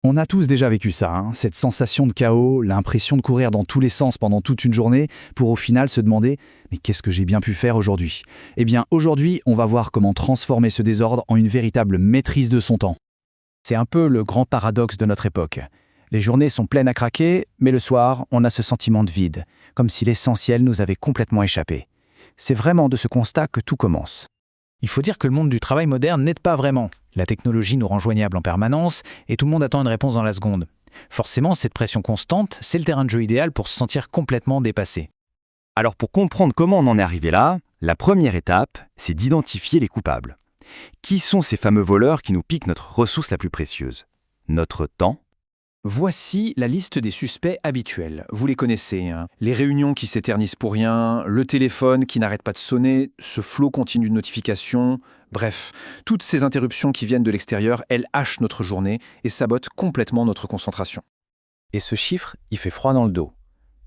On a tous déjà vécu ça, hein, cette sensation de chaos, l'impression de courir dans tous les sens pendant toute une journée, pour au final se demander « mais qu'est-ce que j'ai bien pu faire aujourd'hui ?» Eh bien, aujourd'hui, on va voir comment transformer ce désordre en une véritable maîtrise de son temps. C'est un peu le grand paradoxe de notre époque. Les journées sont pleines à craquer, mais le soir, on a ce sentiment de vide, comme si l'essentiel nous avait complètement échappé. C'est vraiment de ce constat que tout commence. Il faut dire que le monde du travail moderne n'aide pas vraiment. La technologie nous rend joignables en permanence et tout le monde attend une réponse dans la seconde. Forcément, cette pression constante, c'est le terrain de jeu idéal pour se sentir complètement dépassé. Alors pour comprendre comment on en est arrivé là, la première étape, c'est d'identifier les coupables. Qui sont ces fameux voleurs qui nous piquent notre ressource la plus précieuse? Notre temps. Voici la liste des suspects habituels. Vous les connaissez, hein. Les réunions qui s'éternisent pour rien, le téléphone qui n'arrête pas de sonner, ce flot continu de notifications. Bref, toutes ces interruptions qui viennent de l'extérieur, elles hachent notre journée et sabotent complètement notre concentration. Et ce chiffre, il fait froid dans le dos.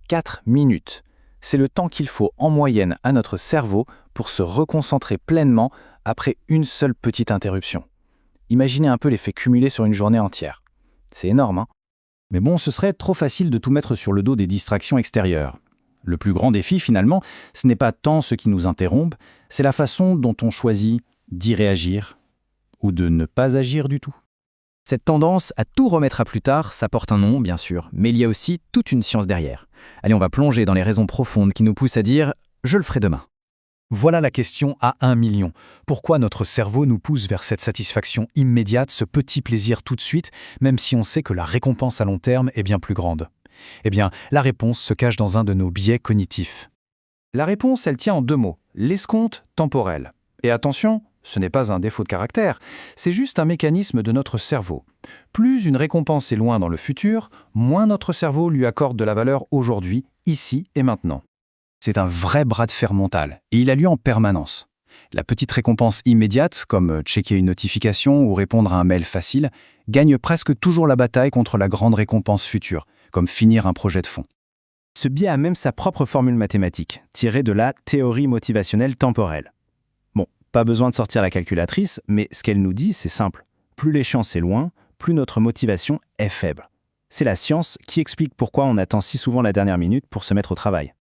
4 minutes. C'est le temps qu'il faut en moyenne à notre cerveau pour se reconcentrer pleinement après une seule petite interruption. Imaginez un peu l'effet cumulé sur une journée entière. C'est énorme, hein? Mais bon, ce serait trop facile de tout mettre sur le dos des distractions extérieures. Le plus grand défi, finalement, ce n'est pas tant ce qui nous interrompt, c'est la façon dont on choisit d'y réagir ou de ne pas agir du tout. Cette tendance à tout remettre à plus tard, ça porte un nom, bien sûr, mais il y a aussi toute une science derrière. Allez, on va plonger dans les raisons profondes qui nous poussent à dire « je le ferai demain ». Voilà la question à 1 million. Pourquoi notre cerveau nous pousse vers cette satisfaction immédiate, ce petit plaisir tout de suite, même si on sait que la récompense à long terme est bien plus grande? Eh bien, la réponse se cache dans un de nos biais cognitifs. La réponse, elle tient en 2 mots, l'escompte temporel. Et attention, ce n'est pas un défaut de caractère, c'est juste un mécanisme de notre cerveau. Plus une récompense est loin dans le futur, moins notre cerveau lui accorde de la valeur aujourd'hui, ici et maintenant. C'est un vrai bras de fer mental, et il a lieu en permanence. La petite récompense immédiate, comme checker une notification ou répondre à un mail facile, gagne presque toujours la bataille contre la grande récompense future, comme finir un projet de fond. Ce biais a même sa propre formule mathématique, tirée de la théorie motivationnelle temporelle. Bon, pas besoin de sortir la calculatrice, mais ce qu'elle nous dit, c'est simple. Plus l'échéance est loin, plus notre motivation est faible. C'est la science qui explique pourquoi on attend si souvent la dernière minute pour se mettre au travail.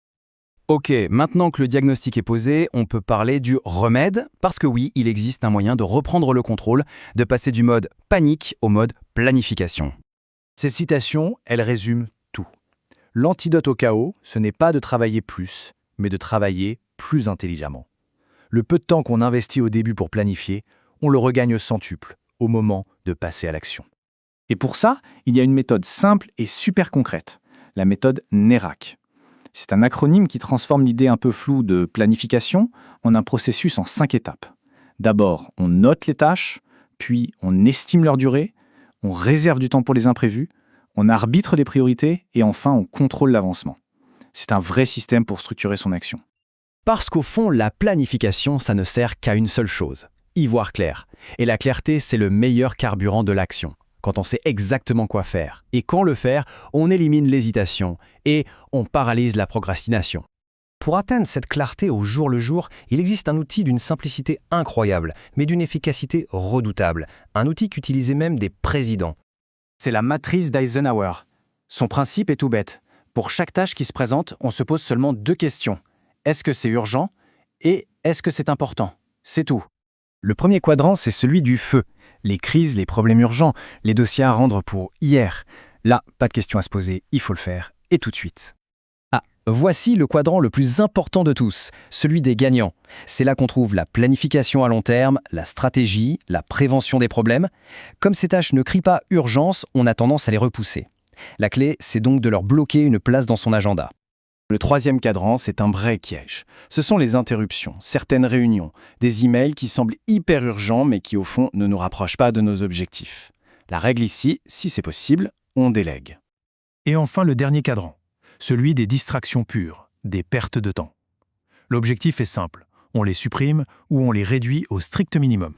Ok, maintenant que le diagnostic est posé, on peut parler du remède, parce que oui, il existe un moyen de reprendre le contrôle, de passer du mode panique au mode planification. Ces citations, elles résument tout. L'antidote au chaos, ce n'est pas de travailler plus, mais de travailler plus intelligemment. Le peu de temps qu'on investit au début pour planifier, on le regagne centuple au moment de passer à l'action. Et pour ça, il y a une méthode simple et super concrète, la méthode NERAC. C'est un acronyme qui transforme l'idée un peu floue de planification en un processus en 5 étapes. D'abord, on note les tâches, puis on estime leur durée, on réserve du temps pour les imprévus, on arbitre les priorités et enfin on contrôle l'avancement. C'est un vrai système pour structurer son action. Parce qu'au fond, la planification, ça ne sert qu'à une seule chose, y voir clair. Et la clarté, c'est le meilleur carburant de l'action. Quand on sait exactement quoi faire et quand le faire, on élimine l'hésitation et on paralyse la procrastination. Pour atteindre cette clarté au jour le jour, il existe un outil d'une simplicité incroyable, mais d'une efficacité redoutable. Un outil qu'utilisaient même des présidents. C'est la matrice d'Eisenhower. Son principe est tout bête. Pour chaque tâche qui se présente, on se pose seulement 2 questions. Est-ce que c'est urgent? Et est-ce que c'est important? C'est tout. Le premier quadrant, c'est celui du feu. Les crises, les problèmes urgents, les dossiers à rendre pour hier. Là, pas de questions à se poser, il faut le faire, et tout de suite. Voici le quadrant le plus important de tous, celui des gagnants. C'est là qu'on trouve la planification à long terme, la stratégie, la prévention des problèmes. Comme ces tâches ne crient pas urgence, on a tendance à les repousser. La clé, c'est donc de leur bloquer une place dans son agenda. Le 3e cadran, c'est un vrai piège. Ce sont les interruptions, certaines réunions, des emails qui semblent hyper urgents mais qui au fond ne nous rapprochent pas de nos objectifs. La règle ici, si c'est possible, on délègue. Et enfin le dernier cadran, celui des distractions pures, des pertes de temps. L'objectif est simple, on les supprime ou on les réduit au strict minimum.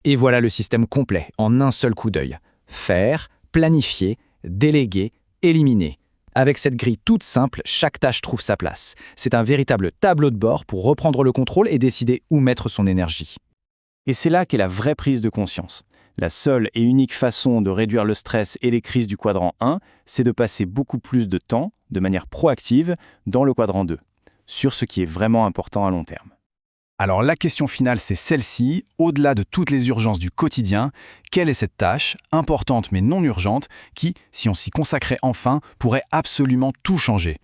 Et voilà le système complet, en un seul coup d'œil. Faire, planifier, déléguer, éliminer. Avec cette grille toute simple, chaque tâche trouve sa place. C'est un véritable tableau de bord pour reprendre le contrôle et décider où mettre son énergie. Et c'est là qu'est la vraie prise de conscience. La seule et unique façon de réduire le stress et les crises du quadrant 1, c'est de passer beaucoup plus de temps, de manière proactive, dans le quadrant 2, sur ce qui est vraiment important à long terme. Alors la question finale, c'est celle-ci. Au-delà de toutes les urgences du quotidien, quelle est cette tâche, importante mais non urgente, qui, si on s'y consacrait enfin, pourrait absolument tout changer?